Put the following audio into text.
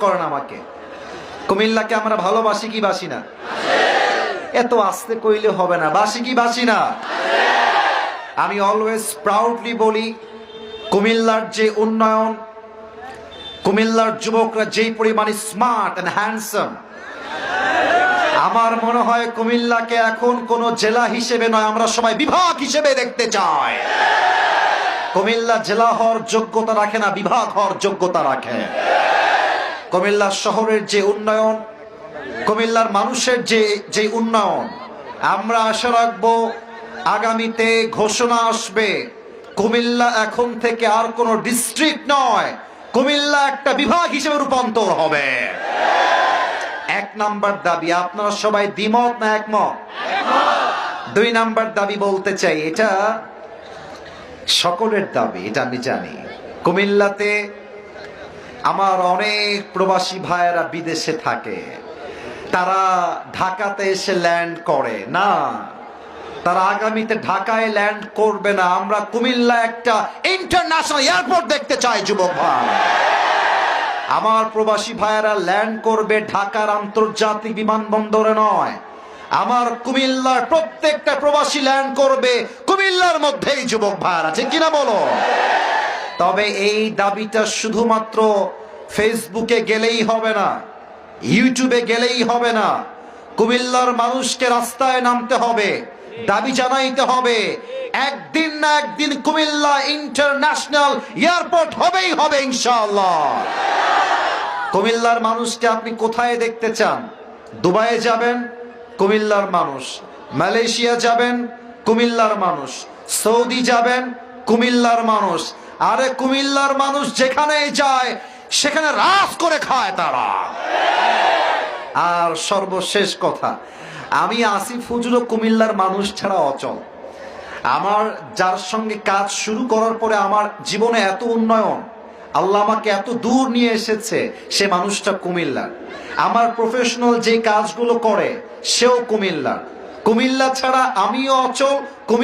করেন আমাকে, কুমিল্লাকে আমরা ভালোবাসি কি বাসি না? এত আস্তে কইলে হবে না, বাসি কি বাসি না? আমি অলওয়েজ প্রাউডলি বলি, কুমিল্লার যে উন্নয়ন, কুমিল্লার যুবকরা যেই পরিমাণে স্মার্ট এন্ড হ্যান্ডসাম, আমার মনে হয় কুমিল্লাকে এখন কোন জেলা হিসেবে নয়, আমরা সবাই বিভাগ হিসেবে দেখতে চাই। কুমিল্লা জেলা হওয়ার যোগ্যতা রাখে না, বিভাগ হওয়ার যোগ্যতা রাখে। কুমিল্লা শহরের যে উন্নয়ন, কুমিল্লার মানুষের যে উন্নয়ন, আমরা আশা রাখবো আগামীতে ঘোষণা আসবে কুমিল্লা এখন থেকে আর কোন ডিস্ট্রিক্ট নয়, কুমিল্লা একটা বিভাগ হিসেবে রূপান্তর হবে। এক নাম্বার দাবি, আপনারা সবাই দ্বিমত না একমত? দুই নাম্বার দাবি বলতে চাই, এটা সকলের দাবি, এটা আমি জানি। কুমিল্লাতে আমার অনেক প্রবাসী ভাইয়েরা বিদেশে থাকে, তারা ঢাকাতে এসে ল্যান্ড করে না, তারা আগামীতে ঢাকায় ল্যান্ড করবে না। আমরা কুমিল্লা একটা ইন্টারন্যাশনাল এয়ারপোর্ট দেখতে চাই যুবক ভাই। আমার প্রবাসী ভাইয়েরা ল্যান্ড করবে ঢাকার আন্তর্জাতিক বিমানবন্দরে নয়, আমার কুমিল্লার প্রত্যেকটা প্রবাসী ল্যান্ড করবে কুমিল্লার মধ্যেই যুবক ভাইয়েরা, ঠিক কিনা বলো? তবে এই দাবিটা শুধুমাত্র ফেসবুকে গেলেই হবে না, ইউটিউবে গেলেই হবে না, কুমিল্লার মানুষকে রাস্তায় নামতে হবে, দাবি জানাইতে হবে। একদিন না একদিন কুমিল্লা ইন্টারন্যাশনাল এয়ারপোর্ট হবেই হবে ইনশাআল্লাহ। কুমিল্লার মানুষকে আপনি কোথায় দেখতে চান? দুবাইয়ে যাবেন, কুমিল্লার মানুষ। মালয়েশিয়া যাবেন, কুমিল্লার মানুষ। সৌদি যাবেন, কুমিল্লার মানুষ। আরে কুমিল্লার মানুষ যেখানেই যায় সেখানে রাজ করে খায় তারা। আর সর্বশেষ কথা, আমি আসিফ হুজুরও কুমিল্লার মানুষ ছাড়া অচল। আমার যার সঙ্গে কাজ শুরু করার পরে আমার জীবনে এত উন্নয়ন, আল্লাহ আমাকে এত দূর নিয়ে এসেছে, সে মানুষটা কুমিল্লার। আমার প্রফেশনাল যে কাজগুলো করে সেও কুমিল্লার। কুমিল্লা ছাড়া আমিও অচল।